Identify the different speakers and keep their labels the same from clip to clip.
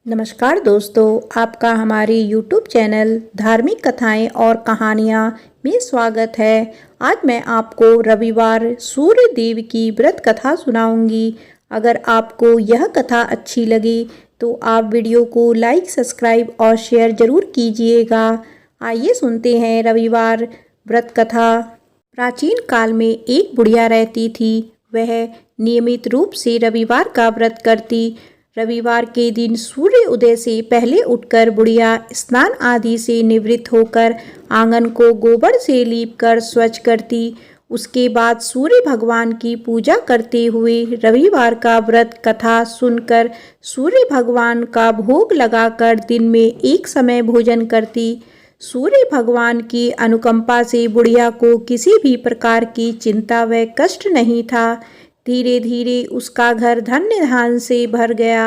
Speaker 1: नमस्कार दोस्तों, आपका हमारे YouTube चैनल धार्मिक कथाएं और कहानियां में स्वागत है। आज मैं आपको रविवार सूर्य देव की व्रत कथा सुनाऊंगी। अगर आपको यह कथा अच्छी लगी तो आप वीडियो को लाइक, सब्सक्राइब और शेयर जरूर कीजिएगा। आइए सुनते हैं रविवार व्रत कथा। प्राचीन काल में एक बुढ़िया रहती थी। वह नियमित रूप से रविवार का व्रत करती। रविवार के दिन सूर्य उदय से पहले उठकर बुढ़िया स्नान आदि से निवृत्त होकर आंगन को गोबर से लीपकर स्वच्छ करती। उसके बाद सूर्य भगवान की पूजा करते हुए रविवार का व्रत कथा सुनकर सूर्य भगवान का भोग लगाकर दिन में एक समय भोजन करती। सूर्य भगवान की अनुकंपा से बुढ़िया को किसी भी प्रकार की चिंता व कष्ट नहीं था। धीरे धीरे उसका घर धन्य धान्य से भर गया।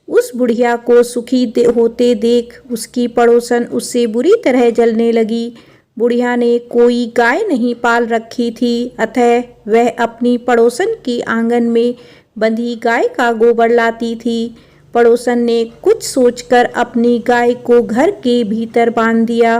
Speaker 1: उस बुढ़िया को सुखी होते देख उसकी पड़ोसन उससे बुरी तरह जलने लगी। बुढ़िया ने कोई गाय नहीं पाल रखी थी, अतः वह अपनी पड़ोसन के आंगन में बंधी गाय का गोबर लाती थी। पड़ोसन ने कुछ सोचकर अपनी गाय को घर के भीतर बांध दिया।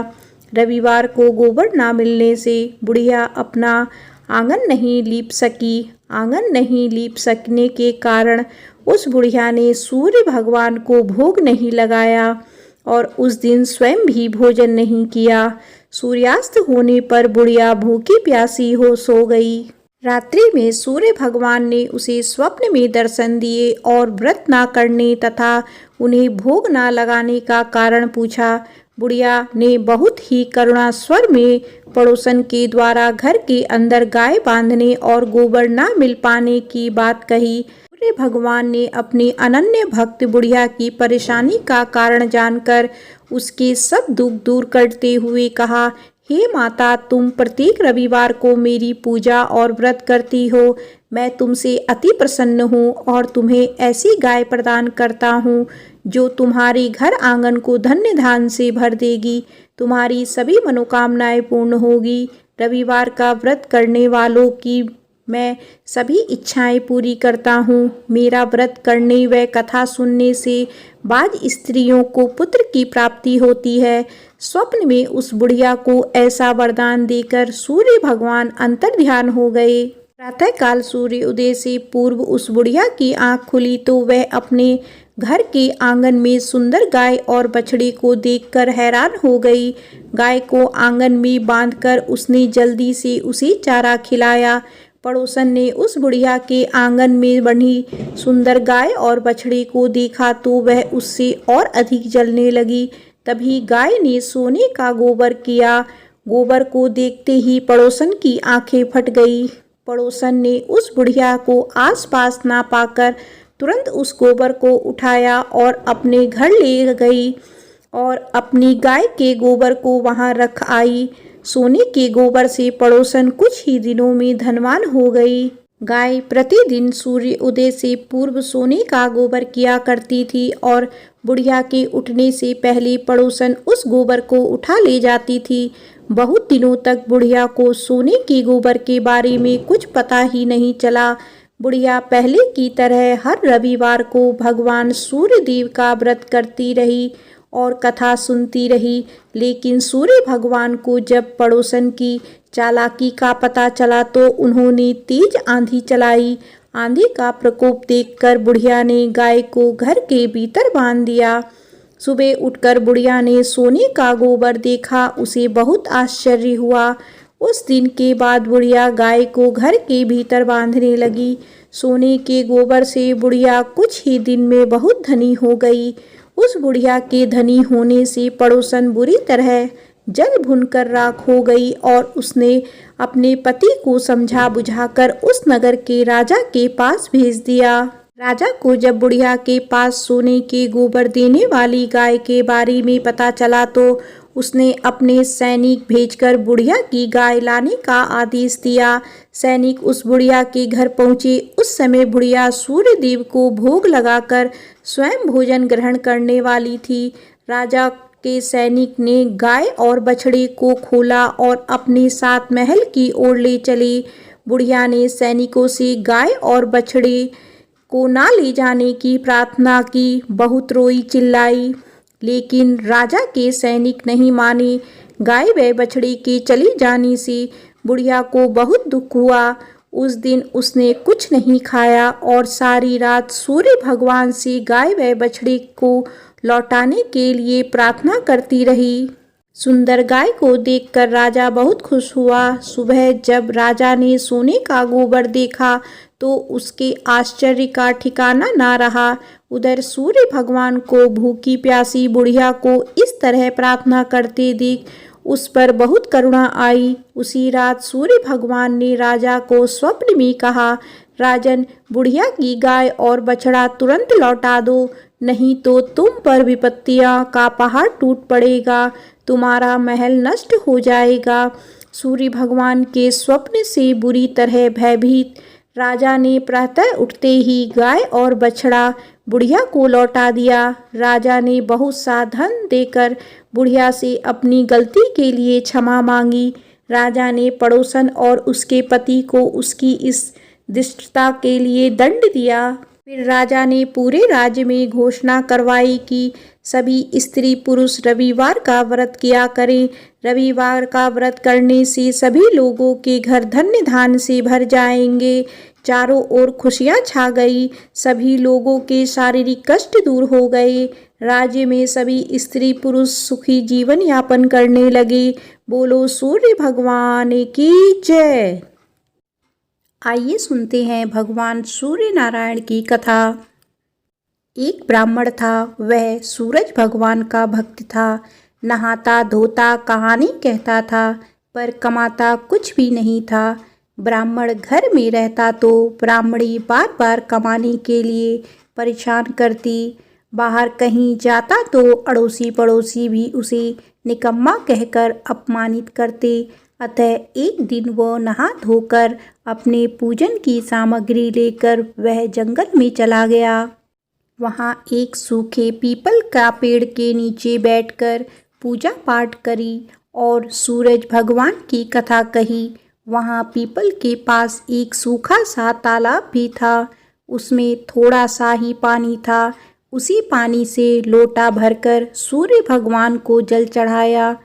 Speaker 1: रविवार को गोबर ना मिलने से बुढ़िया अपना आंगन नहीं लीप सकी। आंगन नहीं लीप सकने के कारण उस बुढ़िया ने सूर्य भगवान को भोग नहीं लगाया और उस दिन स्वयं भी भोजन नहीं किया। सूर्यास्त होने पर बुढ़िया भूखी प्यासी हो सो गई। रात्रि में सूर्य भगवान ने उसे स्वप्न में दर्शन दिए और व्रत ना करने तथा उन्हें भोग ना लगाने का कारण पूछा। बुढ़िया ने बहुत ही करुणा स्वर में पड़ोसन के द्वारा घर के अंदर गाय बांधने और गोबर ना मिल पाने की बात कही। सूर्य भगवान ने अपनी अनन्य भक्त बुढ़िया की परेशानी का कारण जानकर उसके सब दुख दूर करते हुए कहा, हे माता, तुम प्रत्येक रविवार को मेरी पूजा और व्रत करती हो। मैं तुमसे अति प्रसन्न हूँ और तुम्हें ऐसी गाय प्रदान करता हूँ जो तुम्हारे घर आंगन को धन्य धान्य से भर देगी। तुम्हारी सभी मनोकामनाएं पूर्ण होगी। रविवार का व्रत करने वालों की मैं सभी इच्छाएं पूरी करता हूँ। मेरा व्रत करने व कथा सुनने से बाज स्त्रियों को पुत्र की प्राप्ति होती है। स्वप्न में उस बुढ़िया को ऐसा वरदान देकर सूर्य भगवान अंतर्ध्यान हो गए। प्रातःकाल सूर्य उदय से पूर्व उस बुढ़िया की आंख खुली तो वह अपने घर के आंगन में सुंदर गाय और बछड़े को देखकर हैरान हो गई। गाय को आंगन में बांधकर उसने जल्दी से उसे चारा खिलाया। पड़ोसन ने उस बुढ़िया के आंगन में बंधी सुंदर गाय और बछड़े को देखा तो वह उससे और अधिक जलने लगी। तभी गाय ने सोने का गोबर किया। गोबर को देखते ही पड़ोसन की आंखें फट गई। पड़ोसन ने उस बुढ़िया को आसपास ना पाकर तुरंत उस गोबर को उठाया और अपने घर ले गई और अपनी गाय के गोबर को वहां रख आई। सोने के गोबर से पड़ोसन कुछ ही दिनों में धनवान हो गई। गाय प्रतिदिन सूर्य उदय से पूर्व सोने का गोबर किया करती थी और बुढ़िया के उठने से पहले पड़ोसन उस गोबर को उठा ले जाती थी। बहुत दिनों तक बुढ़िया को सोने के गोबर के बारे में कुछ पता ही नहीं चला। बुढ़िया पहले की तरह हर रविवार को भगवान सूर्य देव का व्रत करती रही और कथा सुनती रही। लेकिन सूर्य भगवान को जब पड़ोसन की चालाकी का पता चला तो उन्होंने तेज आंधी चलाई। आंधी का प्रकोप देखकर बुढ़िया ने गाय को घर के भीतर बांध दिया। सुबह उठकर बुढ़िया ने सोने का गोबर देखा। उसे बहुत आश्चर्य हुआ। उस दिन के बाद बुढ़िया गाय को घर के भीतर बांधने लगी। सोने के गोबर से बुढ़िया कुछ ही दिन में बहुत धनी हो गई। उस बुढ़िया के धनी होने से पड़ोसन बुरी तरह जल भुनकर राख हो गई और उसने अपने पति को समझा बुझाकर उस नगर के राजा के पास भेज दिया। राजा को जब बुढ़िया के पास सोने के गोबर देने वाली गाय के बारे में पता चला तो उसने अपने सैनिक भेजकर बुढ़िया की गाय लाने का आदेश दिया। सैनिक उस बुढ़िया के घर पहुंचे। उस समय बुढ़िया सूर्य देव को भोग लगाकर स्वयं भोजन ग्रहण करने वाली थी। राजा के सैनिक ने गाय और बछड़े को खोला और अपने साथ महल की ओर ले चले। बुढ़िया ने सैनिकों से गाय और बछड़े को ना ले जाने की प्रार्थना की। बहुत रोई चिल्लाई, लेकिन राजा के सैनिक नहीं माने। गाय व बछड़े के चले जाने से बुढ़िया को बहुत दुख हुआ। उस दिन उसने कुछ नहीं खाया और सारी रात सूर्य भगवान से गाय व बछड़े को लौटाने के लिए प्रार्थना करती रही। सुंदर गाय को देखकर राजा बहुत खुश हुआ। सुबह जब राजा ने सोने का गोबर देखा तो उसके आश्चर्य का ठिकाना ना रहा। उधर सूर्य भगवान को भूखी प्यासी बुढ़िया को इस तरह प्रार्थना करते देख उस पर बहुत करुणा आई। उसी रात सूर्य भगवान ने राजा को स्वप्न में कहा, राजन, बुढ़िया की गाय और बछड़ा तुरंत लौटा दो, नहीं तो तुम पर विपत्तियां का पहाड़ टूट पड़ेगा, तुम्हारा महल नष्ट हो जाएगा। सूर्य भगवान के स्वप्न से बुरी तरह भयभीत राजा ने प्रातः उठते ही गाय और बछड़ा बुढ़िया को लौटा दिया। राजा ने बहुत सा धन देकर बुढ़िया से अपनी गलती के लिए क्षमा मांगी। राजा ने पड़ोसन और उसके पति को उसकी इस दुष्टता के लिए दंड दिया। फिर राजा ने पूरे राज्य में घोषणा करवाई कि सभी स्त्री पुरुष रविवार का व्रत किया करें। रविवार का व्रत करने से सभी लोगों के घर धन्य धान्य से भर जाएंगे। चारों ओर खुशियां छा गई। सभी लोगों के शारीरिक कष्ट दूर हो गए। राज्य में सभी स्त्री पुरुष सुखी जीवन यापन करने लगे। बोलो सूर्य भगवान की जय। आइए सुनते हैं भगवान सूर्य नारायण की कथा। एक ब्राह्मण था, वह सूरज भगवान का भक्त था। नहाता धोता कहानी कहता था, पर कमाता कुछ भी नहीं था। ब्राह्मण घर में रहता तो ब्राह्मणी बार बार कमाने के लिए परेशान करती। बाहर कहीं जाता तो अड़ोसी पड़ोसी भी उसे निकम्मा कहकर अपमानित करते। अतः एक दिन वह नहा धोकर अपने पूजन की सामग्री लेकर वह जंगल में चला गया। वहाँ एक सूखे पीपल का पेड़ के नीचे बैठकर पूजा पाठ करी और सूरज भगवान की कथा कही। वहाँ पीपल के पास एक सूखा सा तालाब भी था। उसमें थोड़ा सा ही पानी था। उसी पानी से लोटा भरकर सूर्य भगवान को जल चढ़ाया।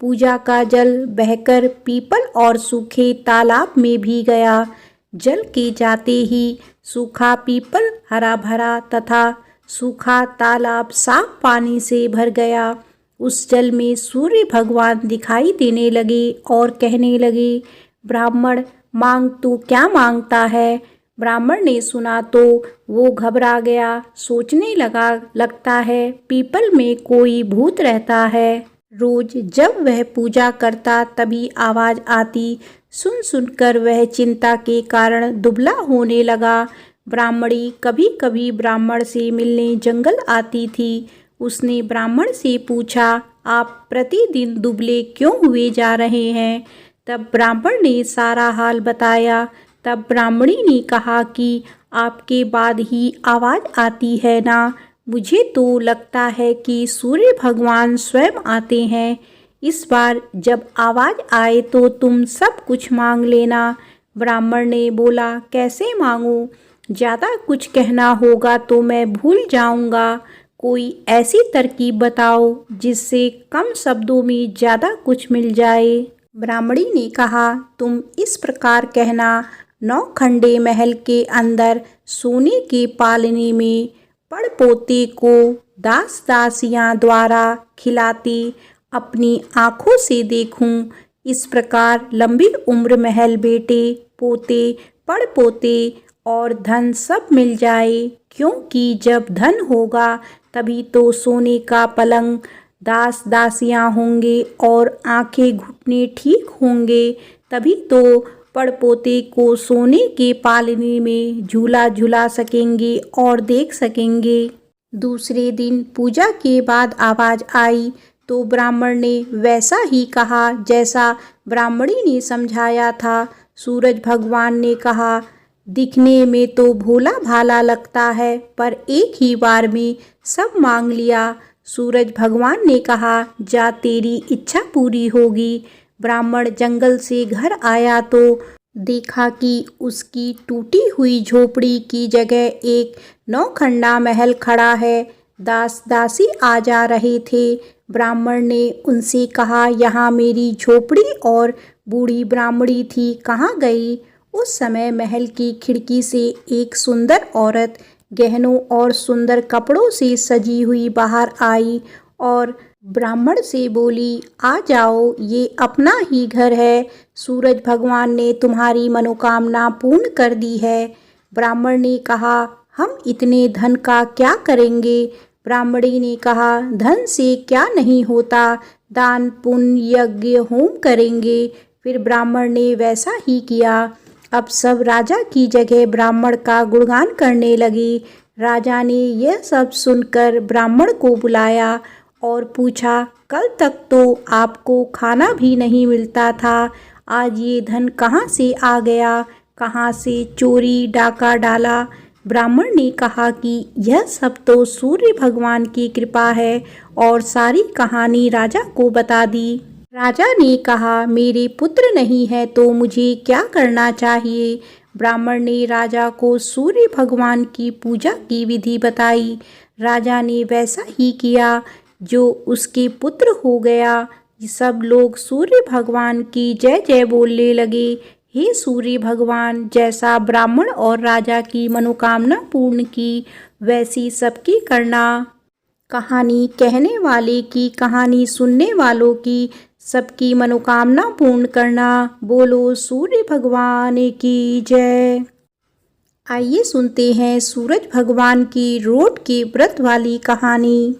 Speaker 1: पूजा का जल बहकर पीपल और सूखे तालाब में भी गया। जल के जाते ही सूखा पीपल हरा भरा तथा सूखा तालाब साफ पानी से भर गया। उस जल में सूर्य भगवान दिखाई देने लगे और कहने लगे, ब्राह्मण, मांग तू क्या मांगता है। ब्राह्मण ने सुना तो वो घबरा गया। सोचने लगता है पीपल में कोई भूत रहता है। रोज जब वह पूजा करता तभी आवाज आती। सुन सुनकर वह चिंता के कारण दुबला होने लगा। ब्राह्मणी कभी कभी ब्राह्मण से मिलने जंगल आती थी। उसने ब्राह्मण से पूछा, आप प्रतिदिन दुबले क्यों हुए जा रहे हैं। तब ब्राह्मण ने सारा हाल बताया। तब ब्राह्मणी ने कहा कि आपके बाद ही आवाज़ आती है ना। मुझे तो लगता है कि सूर्य भगवान स्वयं आते हैं। इस बार जब आवाज़ आए तो तुम सब कुछ मांग लेना। ब्राह्मण ने बोला, कैसे मांगूं? ज़्यादा कुछ कहना होगा तो मैं भूल जाऊंगा। कोई ऐसी तरकीब बताओ जिससे कम शब्दों में ज़्यादा कुछ मिल जाए। ब्राह्मणी ने कहा, तुम इस प्रकार कहना, 9 खंडे महल के अंदर सोने के पालने में पड़पोते को दास दासियां द्वारा खिलाते अपनी आँखों से देखूं। इस प्रकार लंबी उम्र, महल, बेटे पोते, पड़पोते और धन सब मिल जाए। क्योंकि जब धन होगा तभी तो सोने का पलंग, दास दासियां होंगे और आंखें घुटने ठीक होंगे। तभी तो पड़पोते को सोने के पालने में झूला झूला सकेंगे और देख सकेंगे। दूसरे दिन पूजा के बाद आवाज़ आई तो ब्राह्मण ने वैसा ही कहा जैसा ब्राह्मणी ने समझाया था। सूरज भगवान ने कहा, दिखने में तो भोला भाला लगता है, पर एक ही बार में सब मांग लिया। सूरज भगवान ने कहा, जा तेरी इच्छा पूरी होगी। ब्राह्मण जंगल से घर आया तो देखा कि उसकी टूटी हुई झोपड़ी की जगह एक नौखंडा महल खड़ा है। दास दासी आ जा रहे थे। ब्राह्मण ने उनसे कहा, यहाँ मेरी झोपड़ी और बूढ़ी ब्राह्मणी थी, कहाँ गई? उस समय महल की खिड़की से एक सुंदर औरत गहनों और सुंदर कपड़ों से सजी हुई बाहर आई और ब्राह्मण से बोली, आ जाओ, ये अपना ही घर है। सूरज भगवान ने तुम्हारी मनोकामना पूर्ण कर दी है। ब्राह्मण ने कहा, हम इतने धन का क्या करेंगे? ब्राह्मणी ने कहा, धन से क्या नहीं होता, दान पुण्य यज्ञ होम करेंगे। फिर ब्राह्मण ने वैसा ही किया। अब सब राजा की जगह ब्राह्मण का गुणगान करने लगे। राजा ने यह सब सुनकर ब्राह्मण को बुलाया और पूछा, कल तक तो आपको खाना भी नहीं मिलता था, आज ये धन कहाँ से आ गया? कहाँ से चोरी डाका डाला? ब्राह्मण ने कहा कि यह सब तो सूर्य भगवान की कृपा है और सारी कहानी राजा को बता दी। राजा ने कहा, मेरे पुत्र नहीं है तो मुझे क्या करना चाहिए? ब्राह्मण ने राजा को सूर्य भगवान की पूजा की विधि बताई। राजा ने वैसा ही किया जो उसके पुत्र हो गया। सब लोग सूर्य भगवान की जय जय बोलने लगे। हे सूर्य भगवान, जैसा ब्राह्मण और राजा की मनोकामना पूर्ण की, वैसी सबकी करना। कहानी कहने वाले की, कहानी सुनने वालों की, सबकी मनोकामना पूर्ण करना। बोलो सूर्य भगवान की जय। आइए सुनते हैं सूरज भगवान की रोट के व्रत वाली कहानी।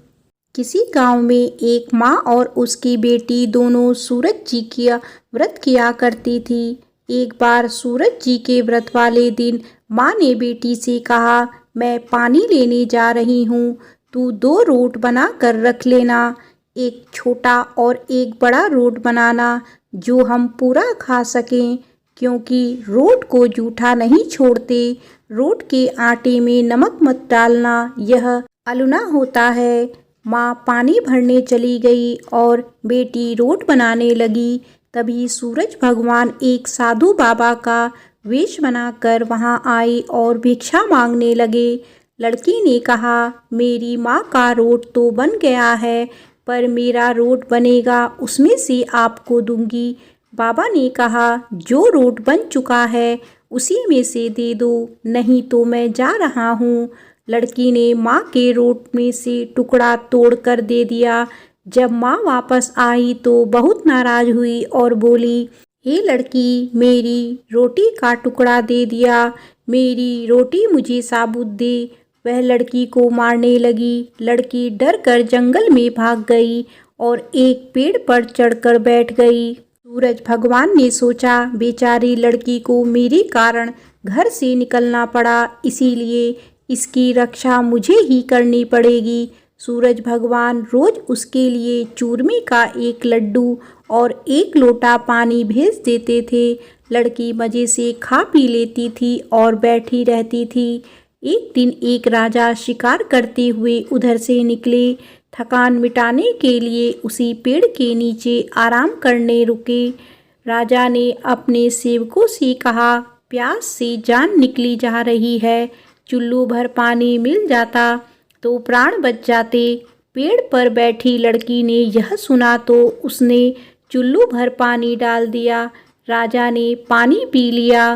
Speaker 1: किसी गांव में एक माँ और उसकी बेटी दोनों सूरज जी की व्रत किया करती थी। एक बार सूरज जी के व्रत वाले दिन माँ ने बेटी से कहा, मैं पानी लेने जा रही हूँ, तू 2 रोट बना कर रख लेना। एक छोटा और एक बड़ा रोट बनाना जो हम पूरा खा सकें, क्योंकि रोट को जूठा नहीं छोड़ते। रोट के आटे में नमक मत डालना, यह अलुना होता है। माँ पानी भरने चली गई और बेटी रोट बनाने लगी। तभी सूरज भगवान एक साधु बाबा का वेश बनाकर वहाँ आए और भिक्षा मांगने लगे। लड़की ने कहा, मेरी माँ का रोट तो बन गया है, पर मेरा रोट बनेगा, उसमें से आपको दूंगी। बाबा ने कहा, जो रोट बन चुका है उसी में से दे दो, नहीं तो मैं जा रहा हूँ। लड़की ने माँ के रोट में से टुकड़ा तोड़ कर दे दिया। जब माँ वापस आई तो बहुत नाराज हुई और बोली, हे लड़की, मेरी रोटी का टुकड़ा दे दिया, मेरी रोटी मुझे साबुत दे। वह लड़की को मारने लगी। लड़की डर कर जंगल में भाग गई और एक पेड़ पर चढ़कर बैठ गई। सूरज भगवान ने सोचा, बेचारी लड़की को मेरे कारण घर से निकलना पड़ा, इसीलिए इसकी रक्षा मुझे ही करनी पड़ेगी। सूरज भगवान रोज उसके लिए चूरमे का एक लड्डू और 1 लोटा पानी भेज देते थे। लड़की मज़े से खा पी लेती थी और बैठी रहती थी। एक दिन एक राजा शिकार करते हुए उधर से निकले। थकान मिटाने के लिए उसी पेड़ के नीचे आराम करने रुके। राजा ने अपने सेवकों से कहा, प्यास से जान निकली जा रही है, चुल्लू भर पानी मिल जाता तो प्राण बच जाते। पेड़ पर बैठी लड़की ने यह सुना तो उसने चुल्लू भर पानी डाल दिया। राजा ने पानी पी लिया।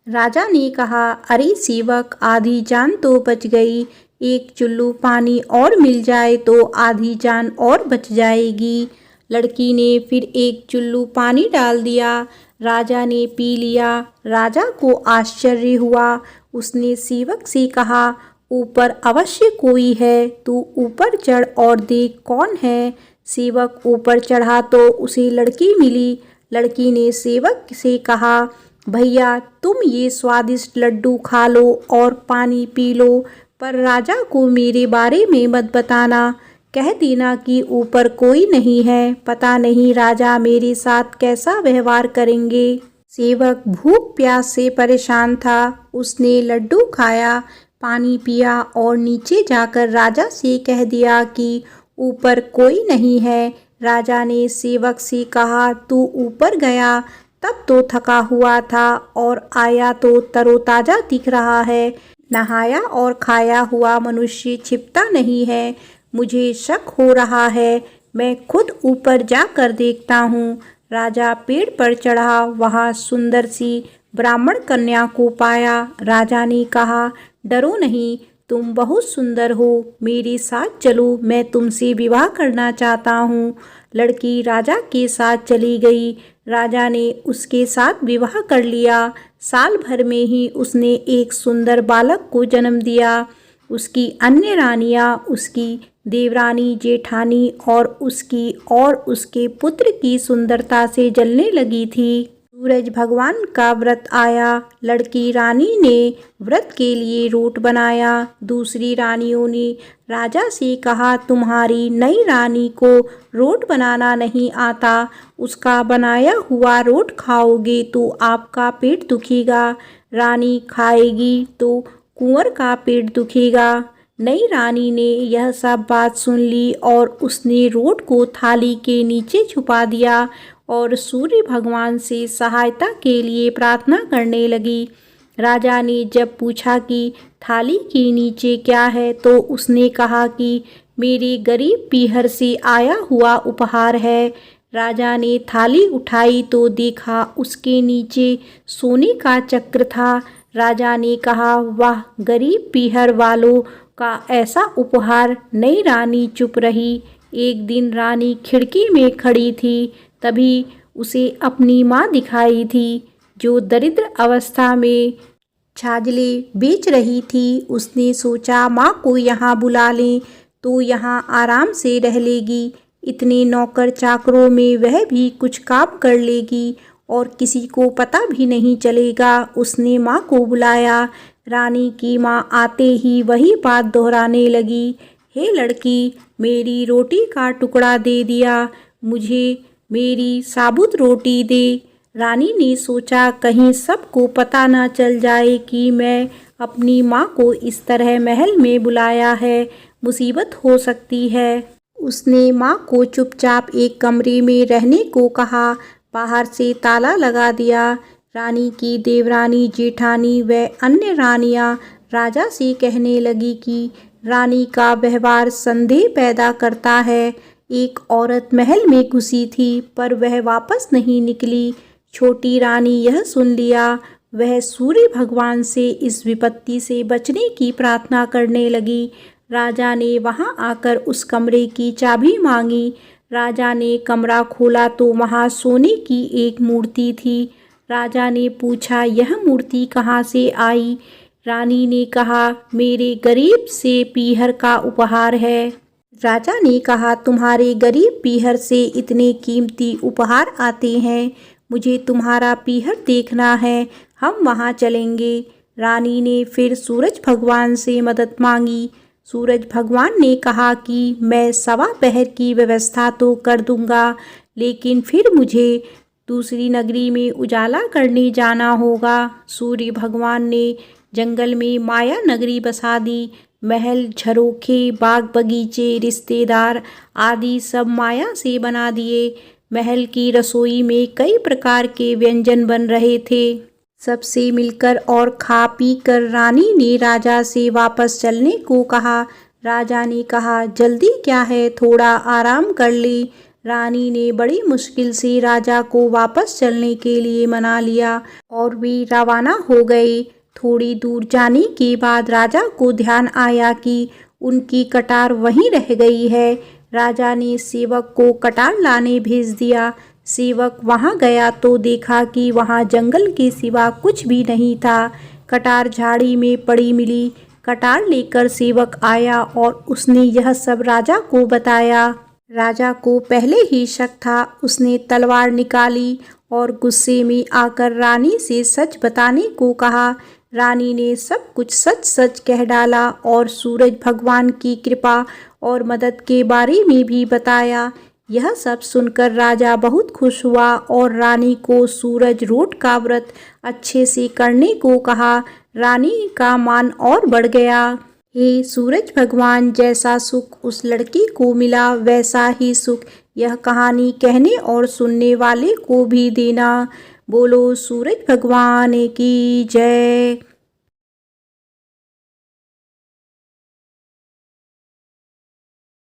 Speaker 1: राजा ने कहा, अरे सेवक, आधी जान तो बच गई, एक चुल्लू पानी और मिल जाए तो आधी जान और बच जाएगी। लड़की ने फिर एक चुल्लू पानी डाल दिया। राजा ने पी लिया। राजा को आश्चर्य हुआ। उसने सेवक से कहा, ऊपर अवश्य कोई है, तू ऊपर चढ़ और देख कौन है। सेवक ऊपर चढ़ा तो उसे लड़की मिली। लड़की ने सेवक से कहा, भैया, तुम ये स्वादिष्ट लड्डू खा लो और पानी पी लो, पर राजा को मेरे बारे में मत बताना। कह देना कि ऊपर कोई नहीं है, पता नहीं राजा मेरे साथ कैसा व्यवहार करेंगे। सेवक भूख प्यास से परेशान था। उसने लड्डू खाया, पानी पिया और नीचे जाकर राजा से कह दिया कि ऊपर कोई नहीं है। राजा ने सेवक से कहा, तू ऊपर गया तब तो थका हुआ था और आया तो तरोताजा दिख रहा है। नहाया और खाया हुआ मनुष्य छिपता नहीं है। मुझे शक हो रहा है। मैं खुद ऊपर जाकर देखता हूँ। राजा पेड़ पर चढ़ा, वहाँ सुंदर सी ब्राह्मण कन्या को पाया। राजा ने कहा, डरो नहीं, तुम बहुत सुंदर हो, मेरे साथ चलो, मैं तुमसे विवाह करना चाहता हूँ। लड़की राजा के साथ चली गई। राजा ने उसके साथ विवाह कर लिया। साल भर में ही उसने एक सुंदर बालक को जन्म दिया। उसकी अन्य रानियां उसकी देवरानी, जेठानी और उसके पुत्र की सुंदरता से जलने लगी थी। सूरज भगवान का व्रत आया। लड़की रानी ने व्रत के लिए रोट बनाया। दूसरी रानियों ने राजा से कहा, तुम्हारी नई रानी को रोट बनाना नहीं आता, उसका बनाया हुआ रोट खाओगे तो आपका पेट दुखेगा, रानी खाएगी तो कुंवर का पेट दुखेगा। नई रानी ने यह सब बात सुन ली और उसने रोट को थाली के नीचे छुपा दिया और सूर्य भगवान से सहायता के लिए प्रार्थना करने लगी। राजा ने जब पूछा कि थाली के नीचे क्या है, तो उसने कहा कि मेरे गरीब पीहर से आया हुआ उपहार है। राजा ने थाली उठाई तो देखा उसके नीचे सोने का चक्र था। राजा ने कहा, वाह, गरीब पीहर वालों का ऐसा उपहार। नई रानी चुप रही। एक दिन रानी खिड़की में खड़ी थी, तभी उसे अपनी माँ दिखाई थी, जो दरिद्र अवस्था में छाजले बेच रही थी। उसने सोचा, माँ को यहाँ बुला लें तो यहाँ आराम से रह लेगी। इतने नौकर चाकरों में वह भी कुछ काम कर लेगी और किसी को पता भी नहीं चलेगा। उसने माँ को बुलाया। रानी की माँ आते ही वही बात दोहराने लगी, हे लड़की, मेरी रोटी का टुकड़ा दे दिया, मुझे मेरी साबुत रोटी दे। रानी ने सोचा, कहीं सबको पता ना चल जाए कि मैं अपनी माँ को इस तरह महल में बुलाया है, मुसीबत हो सकती है। उसने माँ को चुपचाप एक कमरे में रहने को कहा, बाहर से ताला लगा दिया। रानी की देवरानी, जेठानी व अन्य रानियां राजा से कहने लगी कि रानी का व्यवहार संदेह पैदा करता है। एक औरत महल में घुसी थी पर वह वापस नहीं निकली। छोटी रानी यह सुन लिया। वह सूर्य भगवान से इस विपत्ति से बचने की प्रार्थना करने लगी। राजा ने वहां आकर उस कमरे की चाबी मांगी। राजा ने कमरा खोला तो वहां सोने की एक मूर्ति थी। राजा ने पूछा, यह मूर्ति कहाँ से आई? रानी ने कहा, मेरे गरीब से पीहर का उपहार है। राजा ने कहा, तुम्हारे गरीब पीहर से इतने कीमती उपहार आते हैं, मुझे तुम्हारा पीहर देखना है, हम वहाँ चलेंगे। रानी ने फिर सूरज भगवान से मदद मांगी। सूरज भगवान ने कहा कि मैं सवा पहर की व्यवस्था तो कर दूंगा, लेकिन फिर मुझे दूसरी नगरी में उजाला करने जाना होगा। सूर्य भगवान ने जंगल में माया नगरी बसा दी। महल, झरोखे, बाग बगीचे, रिश्तेदार आदि सब माया से बना दिए। महल की रसोई में कई प्रकार के व्यंजन बन रहे थे। सबसे मिलकर और खा पी कर रानी ने राजा से वापस चलने को कहा। राजा ने कहा, जल्दी क्या है, थोड़ा आराम कर ले। रानी ने बड़ी मुश्किल से राजा को वापस चलने के लिए मना लिया और वे रवाना हो गए। थोड़ी दूर जाने के बाद राजा को ध्यान आया कि उनकी कटार वहीं रह गई है। राजा ने सेवक को कटार लाने भेज दिया। सेवक वहां गया तो देखा कि वहां जंगल के सिवा कुछ भी नहीं था। कटार झाड़ी में पड़ी मिली। कटार लेकर सेवक आया और उसने यह सब राजा को बताया। राजा को पहले ही शक था। उसने तलवार निकाली और गुस्से में आकर रानी से सच बताने को कहा। रानी ने सब कुछ सच सच कह डाला और सूरज भगवान की कृपा और मदद के बारे में भी बताया। यह सब सुनकर राजा बहुत खुश हुआ और रानी को सूरज रोट का व्रत अच्छे से करने को कहा। रानी का मान और बढ़ गया। हे सूरज भगवान, जैसा सुख उस लड़की को मिला वैसा ही सुख यह कहानी कहने और सुनने वाले को भी देना। बोलो सूरज भगवान की जय।